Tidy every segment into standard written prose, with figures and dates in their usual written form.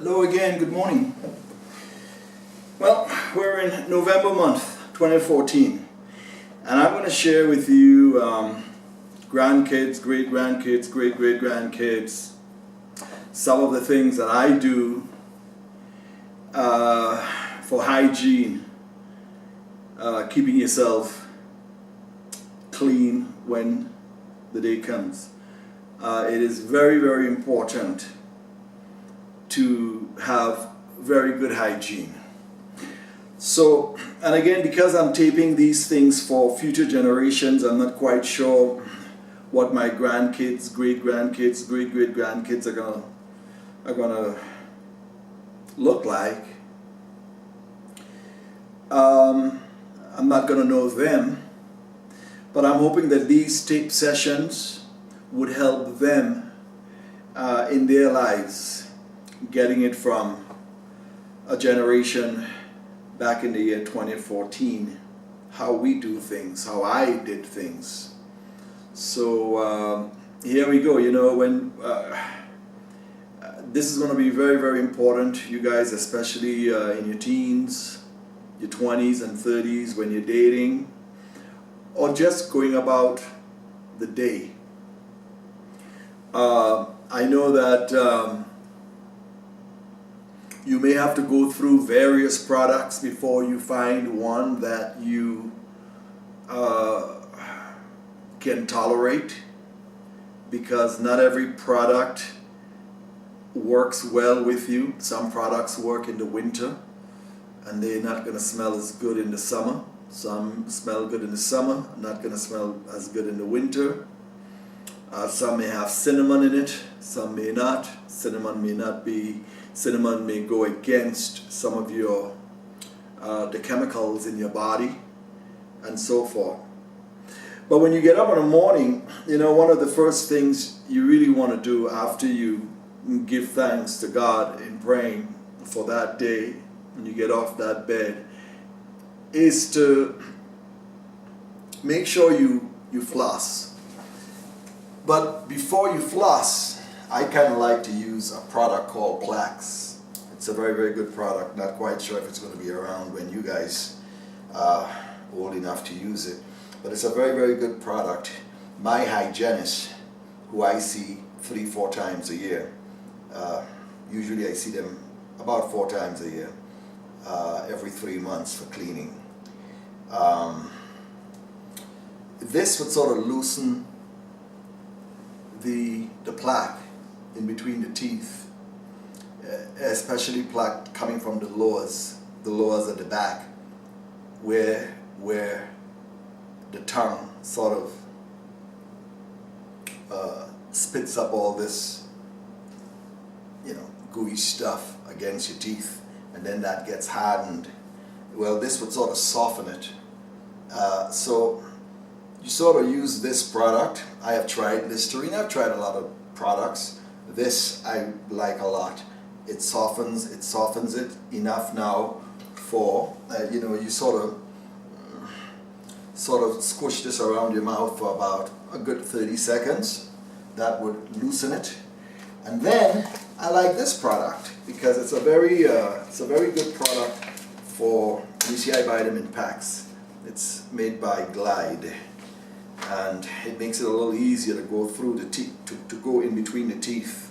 Hello again, good morning. Well, we're in November month 2014, and I'm going to share with you grandkids, great-grandkids, great-great-grandkids, some of the things that I do for hygiene, keeping yourself clean when the day comes. It is very, very important to have very good hygiene. So, and again, because I'm taping these things for future generations, I'm not quite sure what my grandkids, great-grandkids, great-great-grandkids are gonna look like. I'm not gonna know them, but I'm hoping that these tape sessions would help them in their lives, getting it from a generation back in the year 2014, how we do things, how I did things. So here we go. You know, when this is going to be very, very important, you guys, especially in your teens, your 20s and 30s, when you're dating, or just going about the day. I know that you may have to go through various products before you find one that you can tolerate, because not every product works well with you. Some products work in the winter and they're not going to smell as good in the summer. Some smell good in the summer, not going to smell as good in the winter. Some may have cinnamon in it, some may not. Cinnamon may go against some of your the chemicals in your body and so forth. But when you get up in the morning, you know, one of the first things you really want to do after you give thanks to God in praying for that day, when you get off that bed, is to make sure you floss. But before you floss, I kind of like to use a product called Plax. It's a very, very good product. Not quite sure if it's going to be around when you guys are old enough to use it. But it's a very, very good product. My hygienist, who I see 3-4 times a year, usually I see them about 4 times a year, every 3 months for cleaning. This would sort of loosen the plaque in between the teeth, especially plaque coming from the lowers at the back, where the tongue sort of spits up all this, you know, gooey stuff against your teeth, and then that gets hardened. Well, this would sort of soften it. So you sort of use this product. I have tried Listerine. I've tried a lot of products. This I like a lot. It softens it enough now for you know, you sort of squish this around your mouth for about a good 30 seconds. That would loosen it. And then I like this product because it's a very good product for UCI vitamin packs. It's made by Glide, and it makes it a little easier to go through the teeth, to go in between the teeth.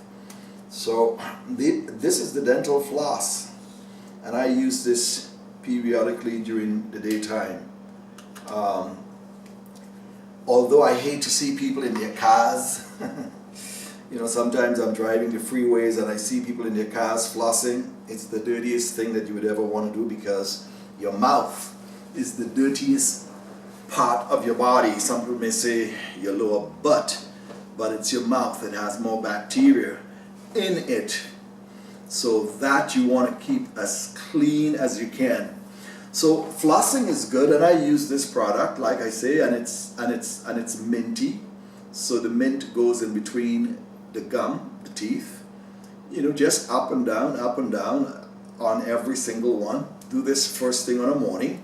So this is the dental floss, and I use this periodically during the daytime. Although I hate to see people in their cars, you know, sometimes I'm driving the freeways and I see people in their cars flossing. It's the dirtiest thing that you would ever want to do, because your mouth is the dirtiest part of your body. Some people may say your lower butt, but it's your mouth that has more bacteria in it. So that you want to keep as clean as you can. So flossing is good, and I use this product, like I say, and it's minty. So the mint goes in between the gum, the teeth. You know, just up and down on every single one. Do this first thing on the morning.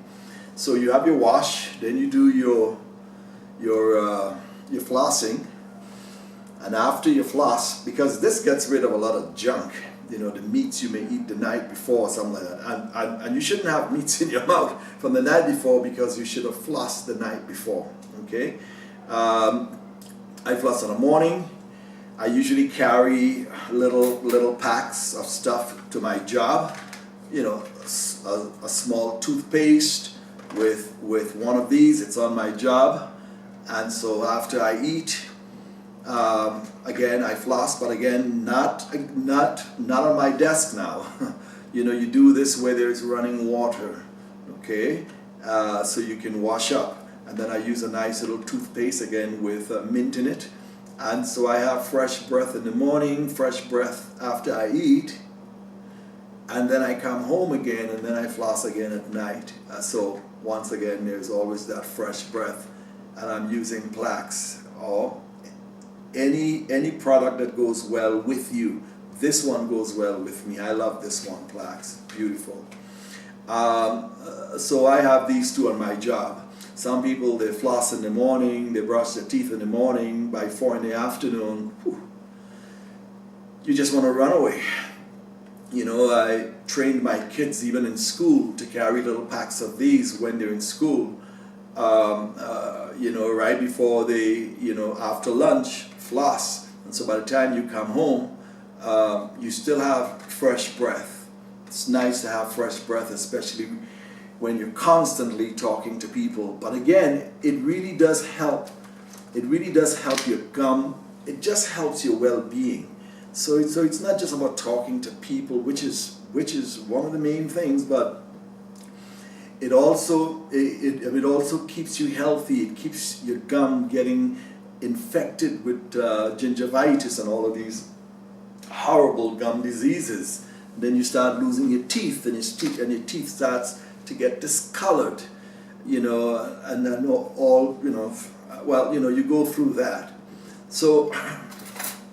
So you have your wash, then you do your flossing, and after you floss, because this gets rid of a lot of junk, you know, the meats you may eat the night before, something like that. And you shouldn't have meats in your mouth from the night before, because you should have flossed the night before. Okay, I floss in the morning. I usually carry little packs of stuff to my job. You know, a small toothpaste with one of these. It's on my job, and so after I eat, again I floss, but again not on my desk now. You know, you do this where there's running water, okay, so you can wash up. And then I use a nice little toothpaste again with mint in it. And so I have fresh breath in the morning, fresh breath after I eat, and then I come home again, and then I floss again at night. So once again, there's always that fresh breath, and I'm using Plax or any product that goes well with you. This one goes well with me. I love this one, Plax. Beautiful. So I have these two on my job. Some people, they floss in the morning, they brush their teeth in the morning. By 4 in the afternoon, whew, you just want to run away. You know, I trained my kids even in school to carry little packs of these when they're in school. You know, right before they, you know, after lunch, floss. And so by the time you come home, you still have fresh breath. It's nice to have fresh breath, especially when you're constantly talking to people. But again, it really does help. It really does help your gum. It just helps your well-being. So it's not just about talking to people, which is one of the main things, but it also keeps you healthy. It keeps your gum getting infected with gingivitis and all of these horrible gum diseases. Then you start losing your teeth, and your teeth starts to get discolored, you know, and then all, you know, well, you know, you go through that. So,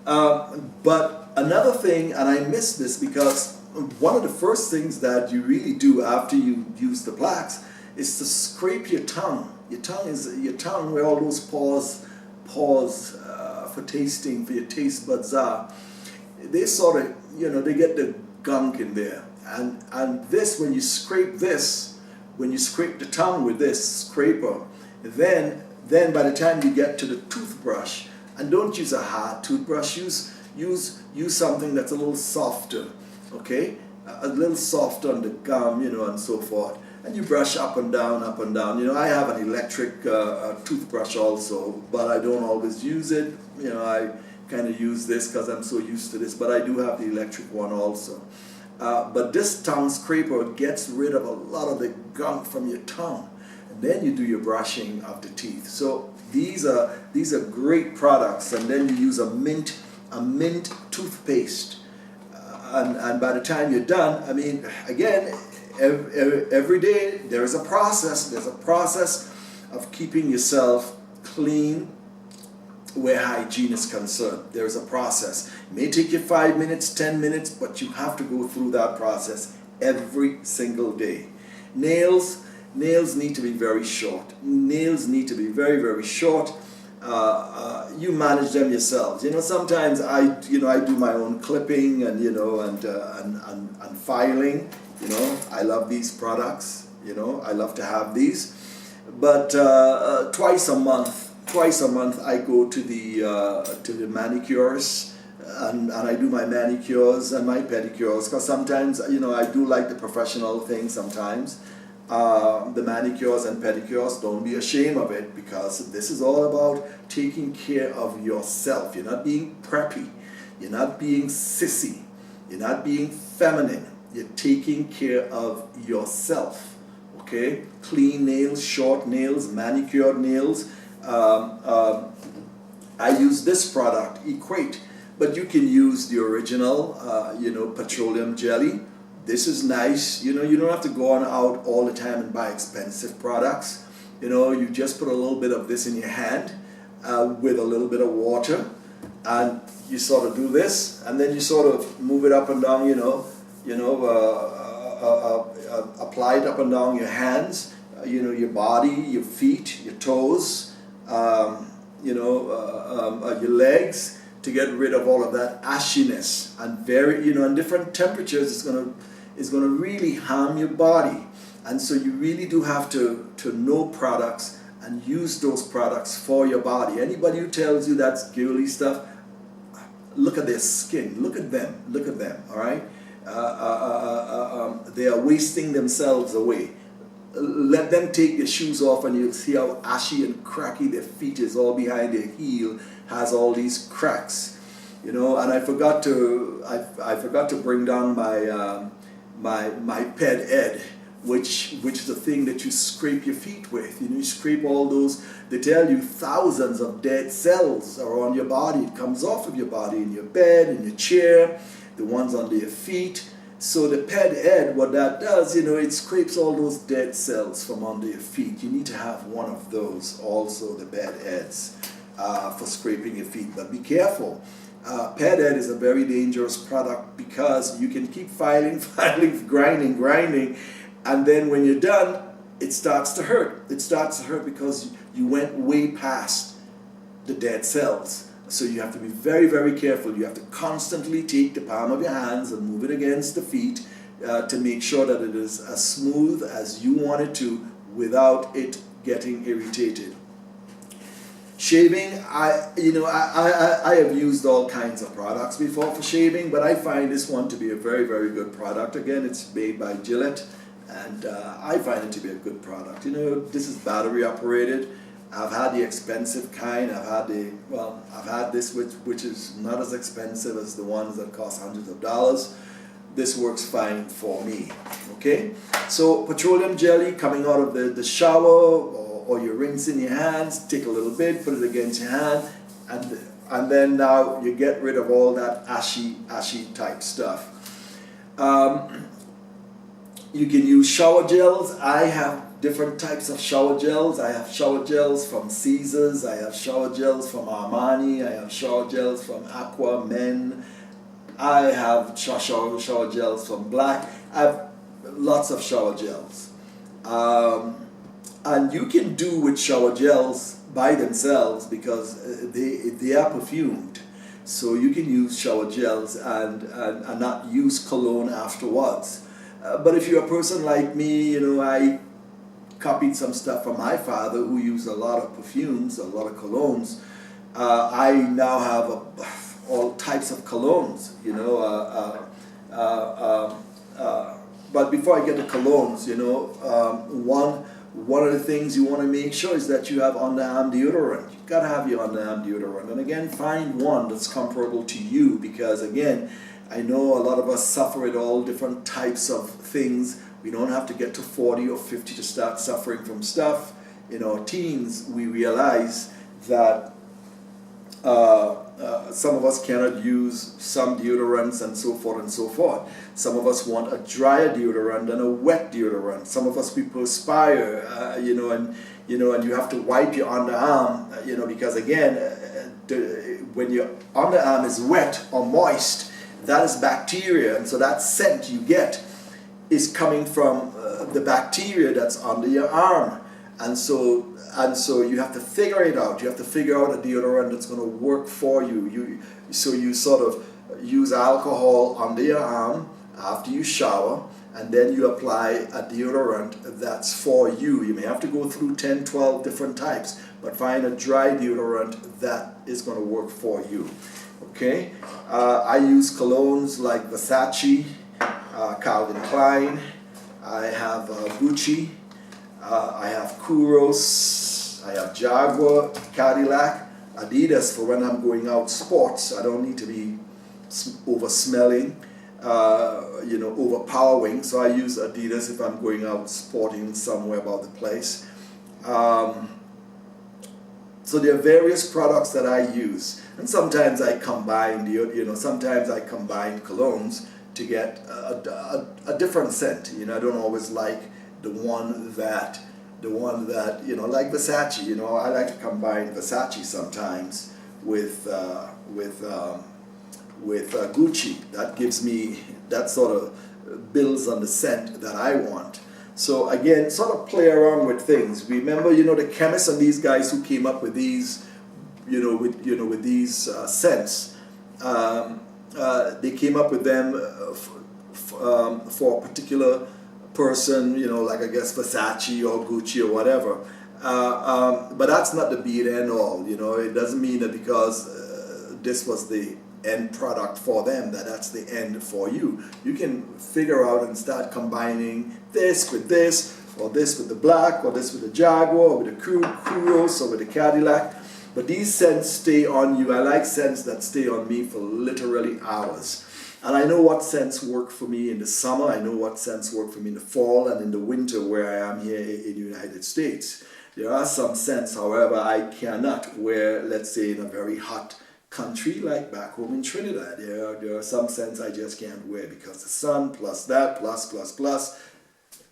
but another thing, and I miss this, because one of the first things that you really do after you use the Plax is to scrape your tongue. Your tongue where all those pores for tasting, for your taste buds are. They sort of, you know, they get the gunk in there. And this, when you scrape the tongue with this scraper, then by the time you get to the toothbrush, and don't use a hard toothbrush, use something that's a little softer, okay? A little softer on the gum, you know, and so forth. And you brush up and down, up and down. You know, I have an electric toothbrush also, but I don't always use it. You know, I kind of use this because I'm so used to this, but I do have the electric one also. But this tongue scraper gets rid of a lot of the gunk from your tongue, and then you do your brushing of the teeth. So these are great products. And then you use a mint toothpaste, and by the time you're done, I mean, again, every day there is a process. There's a process of keeping yourself clean where hygiene is concerned. There's a process. It may take you 5 minutes, 10 minutes, but you have to go through that process every single day. Nails need to be very short. Nails need to be very, very short. You manage them yourselves. You know, sometimes I do my own clipping and, you know, and filing. You know, I love these products. You know, I love to have these. But twice a month I go to the manicures, and I do my manicures and my pedicures, because sometimes, you know, I do like the professional thing sometimes. The manicures and pedicures, don't be ashamed of it, because this is all about taking care of yourself. You're not being preppy, you're not being sissy, you're not being feminine. You're taking care of yourself. Okay? Clean nails, short nails, manicured nails. I use this product, Equate, but you can use the original, you know, petroleum jelly. This is nice. You know, you don't have to go out all the time and buy expensive products. You know, you just put a little bit of this in your hand with a little bit of water, and you sort of do this, and then you sort of move it up and down, apply it up and down your hands, you know, your body, your feet, your toes, your legs, to get rid of all of that ashiness, and very, in different temperatures it's gonna really harm your body. And so you really do have to know products and use those products for your body. Anybody who tells you that's girly stuff, look at their skin, look at them, all right? They are wasting themselves away. Let them take their shoes off and you'll see how ashy and cracky their feet is. All behind their heel has all these cracks, And I forgot to bring down my Ped Ed, which is the thing that you scrape your feet with. You scrape all those. They tell you thousands of dead cells are on your body. It comes off of your body in your bed, in your chair, the ones under your feet. So the Ped Ed, what that does, it scrapes all those dead cells from under your feet. You need to have one of those also, the Ped Eds, for scraping your feet. But be careful. Ped Ed is a very dangerous product because you can keep filing, grinding, and then when you're done, it starts to hurt. It starts to hurt because you went way past the dead cells. So you have to be very, very careful. You have to constantly take the palm of your hands and move it against the feet to make sure that it is as smooth as you want it to without it getting irritated. Shaving, I have used all kinds of products before for shaving, but I find this one to be a very, very good product. Again, it's made by Gillette, and I find it to be a good product. This is battery operated. I've had the expensive kind. I've had this which is not as expensive as the ones that cost hundreds of dollars. This works fine for me. Okay, so petroleum jelly coming out of the shower, or you're rinsing your hands. Take a little bit, put it against your hand, and then now you get rid of all that ashy type stuff. You can use shower gels. I have different types of shower gels. I have shower gels from Caesars. I have shower gels from Armani. I have shower gels from Aqua Men. I have shower gels from Black. I have lots of shower gels. And you can do with shower gels by themselves because they are perfumed. So you can use shower gels and not use cologne afterwards. But if you're a person like me, I copied some stuff from my father who used a lot of perfumes, a lot of colognes. I now have all types of colognes, but before I get to colognes, one of the things you want to make sure is that you have underarm deodorant. You've got to have your underarm deodorant. And again, find one that's comparable to you, because again, I know a lot of us suffer with all different types of things. We don't have to get to 40 or 50 to start suffering from stuff. In our teens, we realize that some of us cannot use some deodorants and so forth and so forth. Some of us want a drier deodorant than a wet deodorant. Some of us, we perspire, and you have to wipe your underarm, because again, when your underarm is wet or moist, that is bacteria, and so that scent you get is coming from the bacteria that's under your arm. And so you have to figure it out. You have to figure out a deodorant that's going to work for you. So you sort of use alcohol under your arm after you shower, and then you apply a deodorant that's for you. You may have to go through 10, 12 different types, but find a dry deodorant that is going to work for you. Okay? I use colognes like Versace, Calvin Klein. I have Gucci. I have Kuros, I have Jaguar, Cadillac, Adidas for when I'm going out sports. I don't need to be over smelling, overpowering. So I use Adidas if I'm going out sporting somewhere about the place. So there are various products that I use, and sometimes I combine sometimes I combine colognes to get a different scent. I don't always like the one that like Versace. I like to combine Versace sometimes with Gucci. That sort of builds on the scent that I want. So again, sort of play around with things. Remember, the chemists and these guys who came up with these, with these scents. They came up with them for a particular person, you know, like I guess Versace or Gucci or whatever. But that's not the be and end all, you know. It doesn't mean that because this was the end product for them that's the end for you. You can figure out and start combining this with this, or this with the black, or this with the Jaguar, or with the Cruise, or with the Cadillac. But these scents stay on you. I like scents that stay on me for literally hours. And I know what scents work for me in the summer. I know what scents work for me in the fall and in the winter where I am here in the United States. There are some scents, however, I cannot wear, let's say, in a very hot country like back home in Trinidad. There are some scents I just can't wear because the sun plus that plus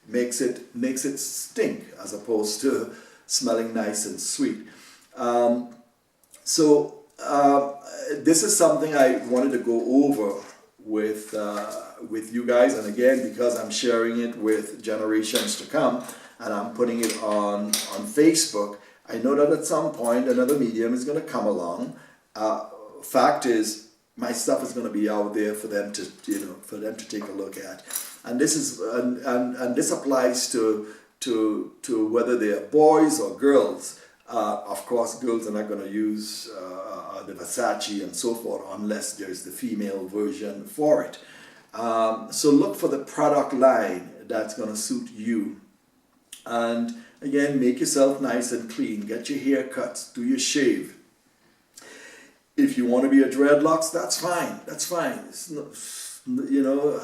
makes it stink as opposed to smelling nice and sweet. This is something I wanted to go over with you guys, and again, because I'm sharing it with generations to come and I'm putting it on Facebook, I know that at some point another medium is going to come along. Fact is, my stuff is going to be out there for them to, you know, for them to take a look at, and this is and this applies to whether they are boys or girls. Of course, girls are not going to use the Versace and so forth unless there's the female version for it. So look for the product line that's going to suit you, and again, make yourself nice and clean. Get your hair cut, do your shave. If you want to be a dreadlocks, that's fine. That's fine. It's no, you know,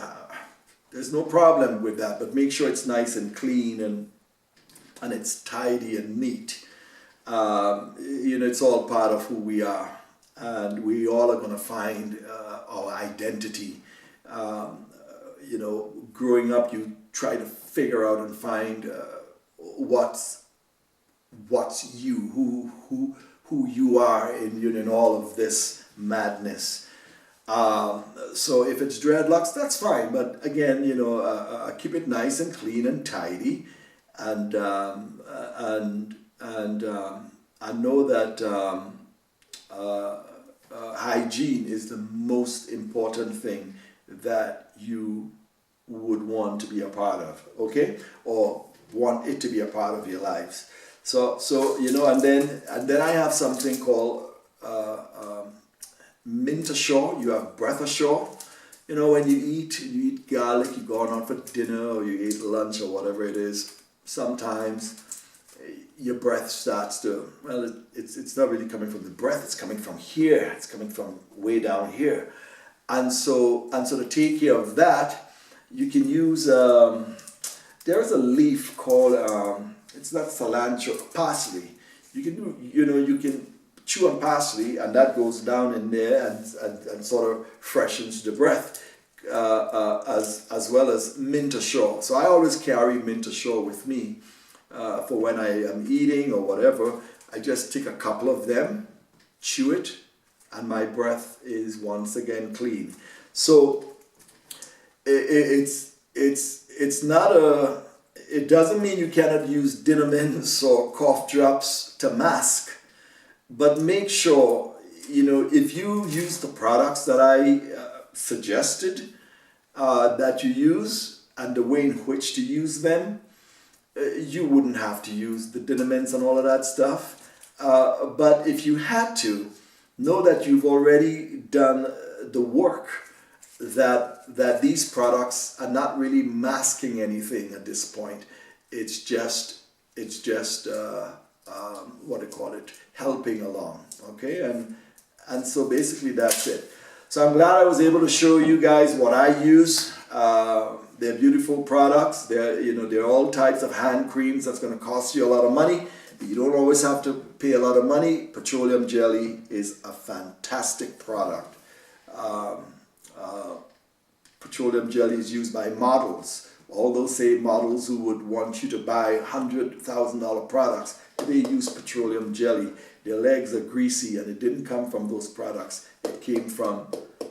there's no problem with that. But make sure it's nice and clean and it's tidy and neat. You know, it's all part of who we are, and we all are going to find our identity. You know, growing up, you try to figure out and find what's you, who you are in all of this madness. So if it's dreadlocks, that's fine. But again, you know, keep it nice and clean and tidy, and I know that hygiene is the most important thing that you would want to be a part of, okay, or want it to be a part of your lives. So you know, and then I have something called mint ashore. You have breath ashore. You know, when you eat garlic, you're going out for dinner or you eat lunch or whatever it is. Sometimes your breath starts to, well, it's not really coming from the breath. It's coming from here. It's coming from way down here. And so to take care of that, you can use. There is a leaf called. It's not cilantro, parsley. You can do, you know, you can chew on parsley, and that goes down in there and sort of freshens the breath, as well as mint ashore. So I always carry mint ashore with me for when I am eating or whatever. I just take a couple of them, chew it, and my breath is once again clean. So it's not a. It doesn't mean you cannot use dinner mints or cough drops to mask, but make sure, you know, if you use the products that I suggested that you use and the way in which to use them, you wouldn't have to use the dinner mints and all of that stuff. But if you had to, know that you've already done the work, that these products are not really masking anything at this point. It's just what do you call it, helping along, okay? And so basically that's it. So I'm glad I was able to show you guys what I use. They're beautiful products. They're all types of hand creams. That's going to cost you a lot of money, but you don't always have to pay a lot of money. Petroleum jelly is a fantastic product. Petroleum jelly is used by models. All those same models who would want you to buy $100,000 products, they use petroleum jelly. Their legs are greasy, and it didn't come from those products. It came from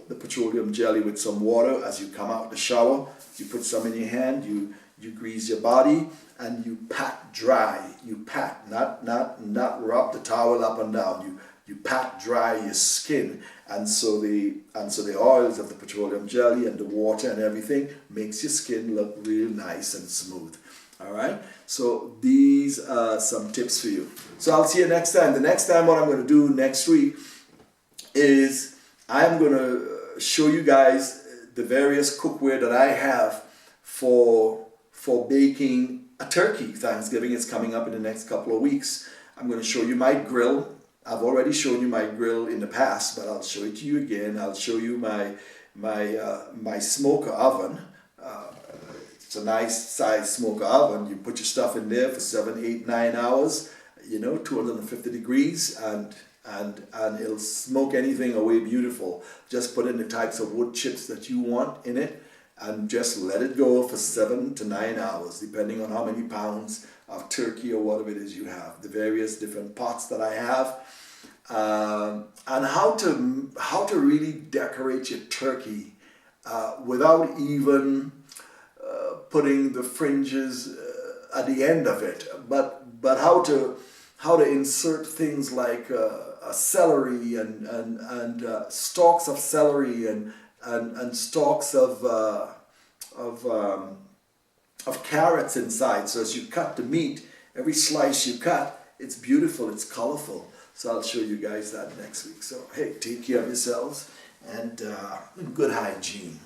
the petroleum jelly with some water. As you come out the shower, you put some in your hand, you grease your body, and you pat dry. You pat, not rub the towel up and down. You pat dry your skin, and so the oils of the petroleum jelly and the water and everything makes your skin look real nice and smooth. All right, so these are some tips for you. So I'll see you next time. The next time, what I'm going to do next week is I'm going to show you guys the various cookware that I have for baking a turkey. Thanksgiving is coming up in the next couple of weeks. I'm going to show you my grill. I've already shown you my grill in the past, but I'll show it to you again. I'll show you my smoker oven. It's a nice size smoker oven. You put your stuff in there for 7, 8, 9 hours, 250 degrees, and it'll smoke anything away beautiful. Just put in the types of wood chips that you want in it and just let it go for 7 to 9 hours, depending on how many pounds of turkey or whatever it is you have. The various different pots that I have, and how to really decorate your turkey without even putting the fringes at the end of it, but how to insert things like celery and stalks of celery and stalks of carrots inside. So as you cut the meat, every slice you cut, it's beautiful, it's colorful. So I'll show you guys that next week. So hey, take care of yourselves and good hygiene.